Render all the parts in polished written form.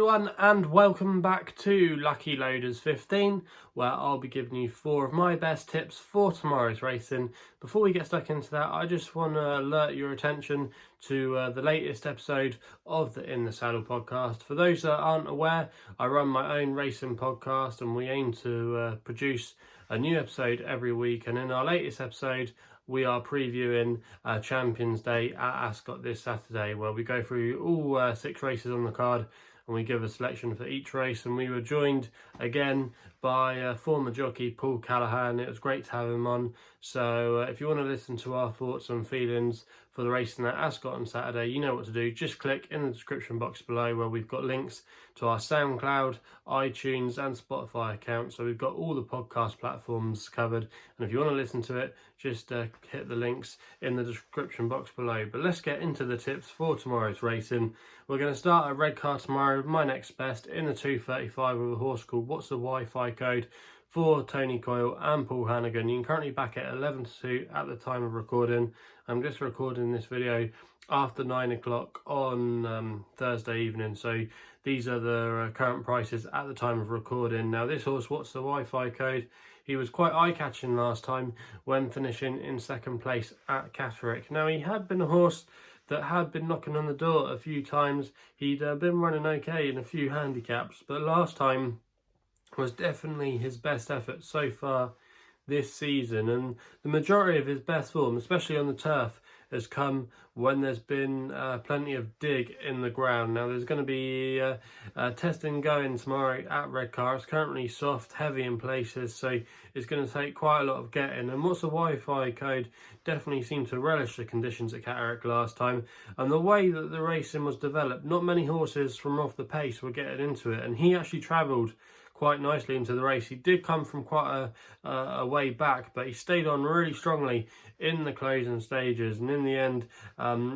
everyone and welcome back to Lucky Loaders 15, where I'll be giving you 4 of my best tips for tomorrow's racing. Before we get stuck into that, I just want to alert your attention to the latest episode of the In the Saddle podcast. For those that aren't aware, I run my own racing podcast and we aim to produce a new episode every week, and in our latest episode we are previewing Champions Day at Ascot this Saturday, where we go through all 6 races on the card and we give a selection for each race. And we were joined again by former jockey Paul Callaghan. It was great to have him on. So if you want to listen to our thoughts and feelings for the racing at Ascot on Saturday, you know what to do. Just click in the description box below where we've got links to our SoundCloud, iTunes and Spotify accounts. So we've got all the podcast platforms covered. And if you want to listen to it, just hit the links in the description box below. But let's get into the tips for tomorrow's racing. We're going to start at Redcar tomorrow, my next best, in the 2:35 with a horse called Wots the Wifi code for Tony Coyle and Paul Hannigan. You can currently back it at 11-2 at the time of recording. I'm just recording this video after 9 o'clock on Thursday evening, so these are the current prices at the time of recording. Now this horse, What's the Wi-Fi code? He was quite eye-catching last time when finishing in second place at Catterick. Now he had been a horse that had been knocking on the door a few times. He'd been running okay in a few handicaps, but last time was definitely his best effort so far this season, and the majority of his best form, especially on the turf, has come when there's been plenty of dig in the ground. Now there's going to be testing going tomorrow at Redcar. It's currently soft, heavy in places, so it's going to take quite a lot of getting. And What's the Wi-Fi code definitely seemed to relish the conditions at Catterick last time, and the way that the racing was developed, not many horses from off the pace were getting into it, and he actually travelled quite nicely into the race. He did come from quite a way back, but he stayed on really strongly in the closing stages, and in the end,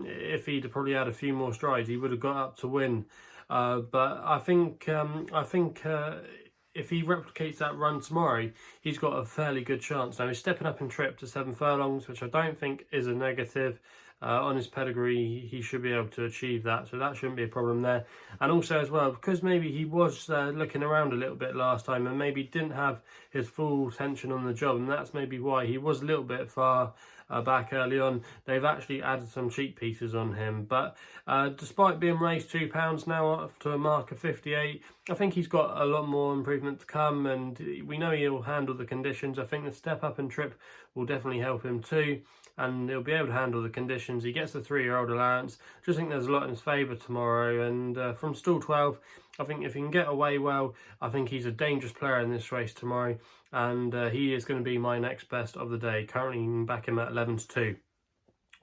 if he'd probably had a few more strides, he would have got up to win. But I think if he replicates that run tomorrow, he's got a fairly good chance. Now he's stepping up in trip to 7 furlongs, which I don't think is a negative. On his pedigree, he should be able to achieve that, so that shouldn't be a problem there. And also as well, because maybe he was looking around a little bit last time and maybe didn't have his full attention on the job, and that's maybe why he was a little bit far back early on. They've actually added some cheek pieces on him, but despite being raised £2 now up to a mark of 58, I think he's got a lot more improvement to come, and we know he'll handle the conditions. I think the step up and trip will definitely help him too, and he'll be able to handle the conditions. He gets the 3-year-old allowance. Just think there's a lot in his favour tomorrow, and from stall 12, I think if he can get away well, I think he's a dangerous player in this race tomorrow, and he is going to be my next best of the day. Currently you can back him at 11-2.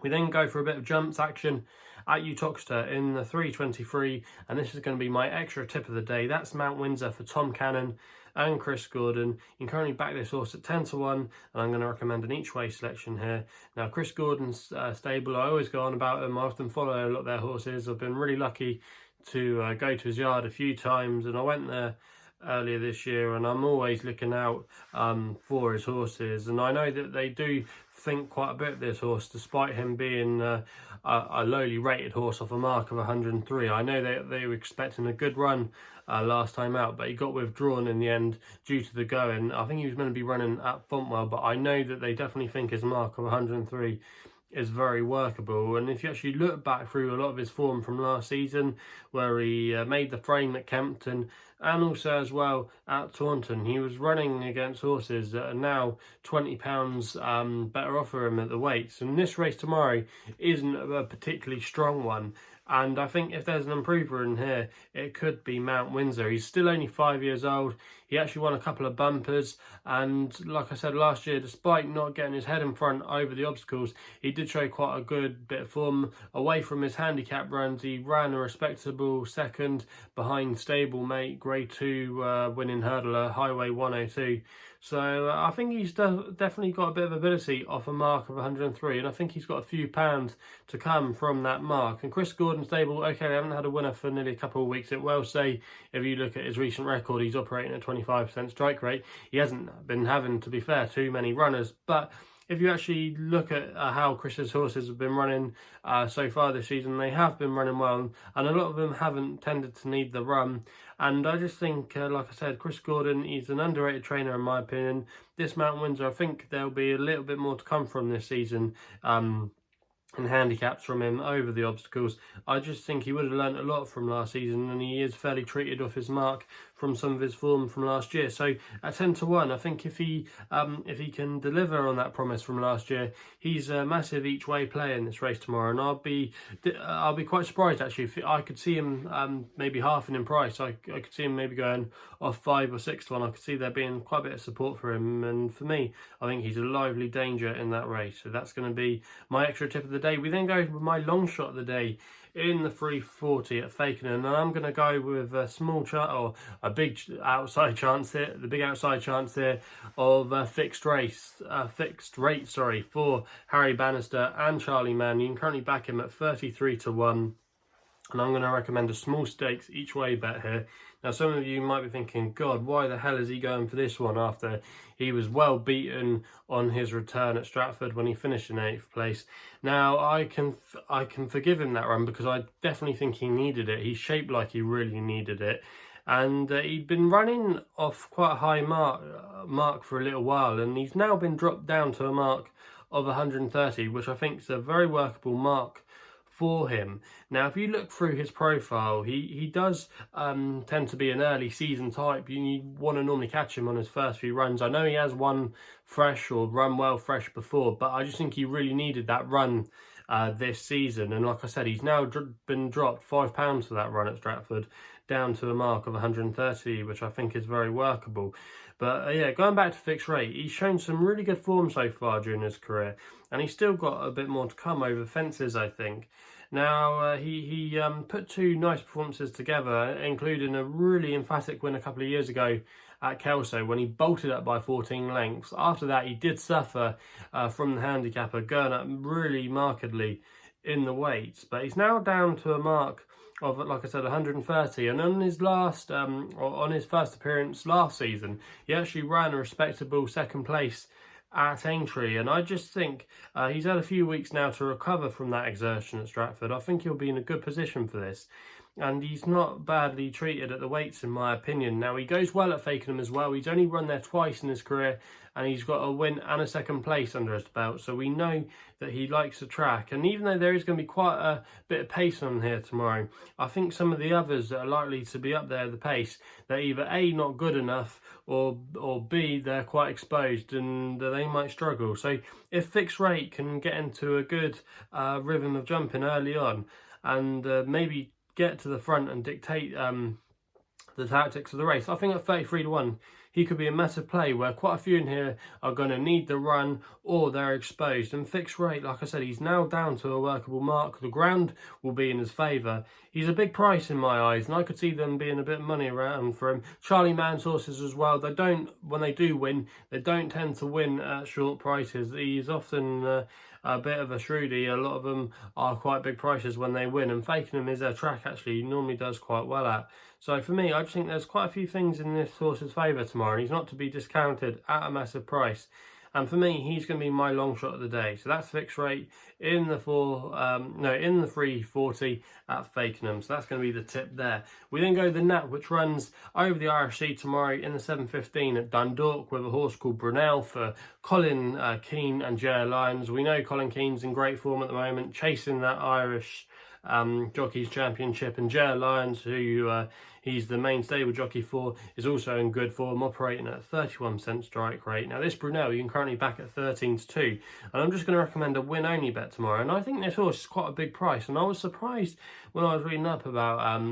We then go for a bit of jumps action at Uttoxeter in the 3:23, and this is going to be my extra tip of the day. That's Mount Windsor for Tom Cannon and Chris Gordon. You can currently back this horse at 10-1, and I'm going to recommend an each way selection here. Now Chris Gordon's stable, I always go on about him. I often follow a lot of their horses. I've been really lucky to go to his yard a few times, and I went there earlier this year, and I'm always looking out for his horses, and I know that they do think quite a bit of this horse, despite him being a lowly rated horse off a mark of 103. I know they were expecting a good run last time out, but he got withdrawn in the end due to the going. I think he was going to be running at Fontwell, but I know that they definitely think his mark of 103 is very workable. And if you actually look back through a lot of his form from last season, where he made the frame at Kempton and also as well at Taunton, he was running against horses that are now £20 better off for him at the weights. And this race tomorrow isn't a particularly strong one, and I think if there's an improver in here, it could be Mount Windsor. He's still only 5 years old. He actually won a couple of bumpers, and like I said last year, despite not getting his head in front over the obstacles, he did show quite a good bit of form away from his handicap runs. He ran a respectable second behind stablemate Grade 2 winning hurdler Highway 102. So I think he's definitely got a bit of ability off a mark of 103, and I think he's got a few pounds to come from that mark. And Chris Gordon's stable, okay, they haven't had a winner for nearly a couple of weeks. It will say, if you look at his recent record, he's operating at 25% strike rate. He hasn't been having, to be fair, too many runners, but if you actually look at how Chris's horses have been running so far this season, they have been running well, and a lot of them haven't tended to need the run. And I just think, like I said, Chris Gordon, he's an underrated trainer in my opinion. This Mount Windsor, I think there'll be a little bit more to come from this season. And handicaps from him over the obstacles. I just think he would have learnt a lot from last season, and he is fairly treated off his mark from some of his form from last year. So at 10-1, I think if he can deliver on that promise from last year, he's a massive each way player in this race tomorrow, and I'll be quite surprised actually if I could see him maybe halving in price. I could see him maybe going off 5 or 6 to 1. I could see there being quite a bit of support for him, and for me, I think he's a lively danger in that race. So that's going to be my extra tip of the day. We then go with my long shot of the day in the 340 at Fakenham, and I'm going to go with a small chance, or a big outside chance here, the big outside chance here of a fixed rate, for Harry Bannister and Charlie Mann. You can currently back him at 33-1. And I'm going to recommend a small stakes each way bet here. Now, some of you might be thinking, God, why the hell is he going for this one after he was well beaten on his return at Stratford when he finished in 8th place? Now, I can forgive him that run because I definitely think he needed it. He shaped like he really needed it. And he'd been running off quite a high mark for a little while, and he's now been dropped down to a mark of 130, which I think is a very workable mark for him. Now, if you look through his profile, he does tend to be an early season type. You want to normally catch him on his first few runs. I know he has won fresh or run well fresh before, but I just think he really needed that run this season. And like I said, he's now been dropped £5 for that run at Stratford, down to a mark of 130, which I think is very workable. But yeah, going back to fixed rate, he's shown some really good form so far during his career, and he's still got a bit more to come over fences, I think. Now, he put 2 nice performances together, including a really emphatic win a couple of years ago at Kelso when he bolted up by 14 lengths. After that, he did suffer from the handicapper, going up really markedly in the weights, but he's now down to a mark of, like I said, 130, and on his on his first appearance last season, he actually ran a respectable 2nd place at Aintree, and I just think he's had a few weeks now to recover from that exertion at Stratford. I think he'll be in a good position for this, and he's not badly treated at the weights in my opinion. Now, he goes well at Fakenham as well. He's only run there twice in his career, and he's got a win and a 2nd place under his belt, so we know that he likes the track. And even though there is going to be quite a bit of pace on here tomorrow, I think some of the others that are likely to be up there at the pace, they're either A, not good enough, or B, they're quite exposed and they might struggle. So if fixed rate can get into a good rhythm of jumping early on, and maybe get to the front and dictate the tactics of the race, I think at 33-1 he could be a massive play, where quite a few in here are going to need the run or they're exposed. And fixed rate, like I said, he's now down to a workable mark. The ground will be in his favour. He's a big price in my eyes, and I could see them being a bit of money around for him. Charlie Mann's horses as well, when they do win, they don't tend to win at short prices. He's often a bit of a shrewdie. A lot of them are quite big prices when they win, and Fakenham is a track actually he normally does quite well at. So for me, I just think there's quite a few things in this horse's favour tomorrow, and he's not to be discounted at a massive price. And for me, he's going to be my long shot of the day. So that's fixed rate in the 340 at Fakenham. So that's going to be the tip there. We then go the Nat, which runs over the RSC tomorrow in the 7:15 at Dundalk with a horse called Brunelle for Colin Keane and Jer Lyons. We know Colin Keane's in great form at the moment, chasing that Irish Jockeys Championship, and Jer Lyons, who he's the main stable jockey for, is also in good form, operating at a 31% strike rate. Now, this Brunelle you can currently back at 13-2, and I'm just going to recommend a win-only bet tomorrow. And I think this horse is quite a big price, and I was surprised when I was reading up about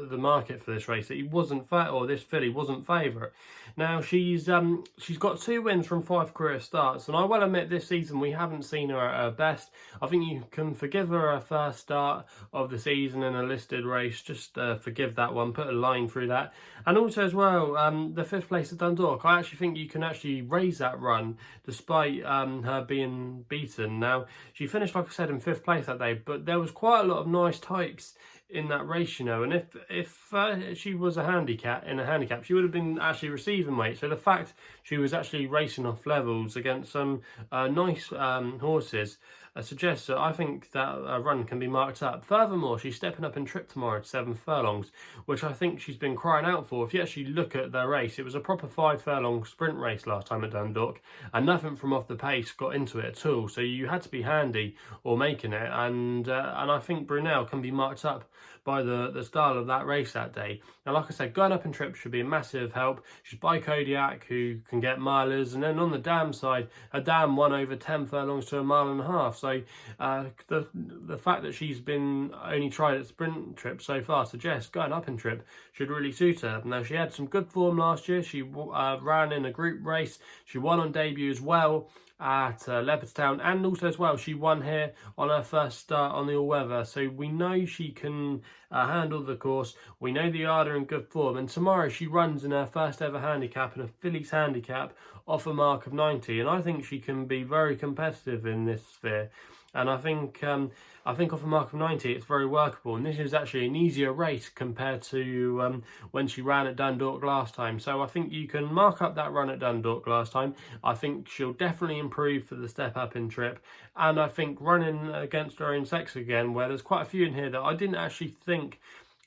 the market for this race that he wasn't this filly wasn't favourite. Now, she's got 2 wins from 5 career starts, and I will admit this season we haven't seen her at her best. I think you can forgive her first start of the season in a listed race. Just forgive that one, put a line through that. And also as well, the 5th place at Dundalk, I actually think you can actually raise that run despite her being beaten. Now, she finished, like I said, in 5th place that day, but there was quite a lot of nice types in that race, you know. And if she was a handicap, she would have been actually receiving weight. So the fact she was actually racing off levels against some nice horses suggests that I think that run can be marked up. Furthermore, she's stepping up in trip tomorrow at 7 furlongs, which I think she's been crying out for. If you actually look at their race, it was a proper 5 furlong sprint race last time at Dundalk, and nothing from off the pace got into it at all. So you had to be handy or making it, and I think Brunelle can be marked up by the style of that race that day. Now, like I said, going up in trip should be a massive help. She's by Kodiak, who can get milers, and then on the dam side, her dam won over 10 furlongs to a mile and a half. So the fact that she's been only tried at sprint trip so far suggests going up in trip should really suit her. Now, she had some good form last year. She ran in a group race. She won on debut as well at Leopardstown, and also as well she won here on her first start on the all-weather. So we know she can handle the course. We know the yard are in good form, and tomorrow she runs in her first ever handicap, and a fillies handicap off a mark of 90, and I think she can be very competitive in this sphere. And I think off a mark of 90, it's very workable. And this is actually an easier race compared to when she ran at Dundalk last time. So I think you can mark up that run at Dundalk last time. I think she'll definitely improve for the step up in trip. And I think running against her own sex again, where there's quite a few in here that I didn't actually think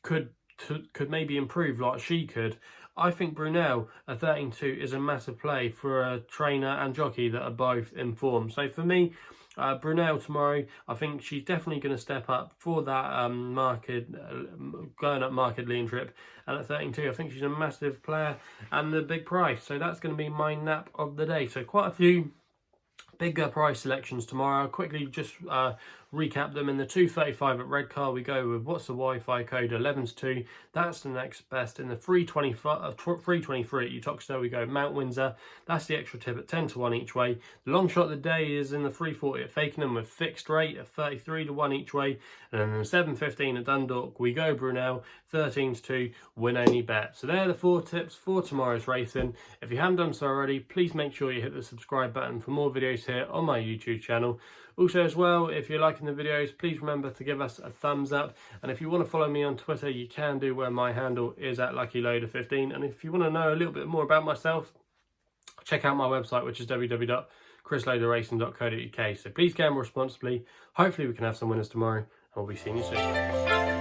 could maybe improve like she could. I think Brunelle at 13-2 is a massive play for a trainer and jockey that are both in form. So for me, Brunelle tomorrow, I think she's definitely going to step up for that going up markedly in trip. And at 13-2, I think she's a massive player and a big price. So that's going to be my nap of the day. So quite a few bigger price selections tomorrow. I'll quickly just recap them. In the 235 at Redcar, we go with What's the Wi-Fi code 11-2. That's the next best. In the 323 at Uttoxeter, we go Mount Windsor. That's the extra tip at 10-1 each way. The long shot of the day is in the 340 at Fakenham with fixed rate at 33-1 each way. And then in the 715 at Dundalk, we go Brunelle 13-2, win any bet. So they're the 4 tips for tomorrow's racing. If you haven't done so already, please make sure you hit the subscribe button for more videos here on my YouTube channel. Also as well, if you're liking the videos, please remember to give us a thumbs up. And if you want to follow me on Twitter, you can do, where my handle is at LuckyLoader15. And if you want to know a little bit more about myself, check out my website, which is www.chrisloaderracing.co.uk. So please gamble responsibly. Hopefully we can have some winners tomorrow, and we'll be seeing you soon.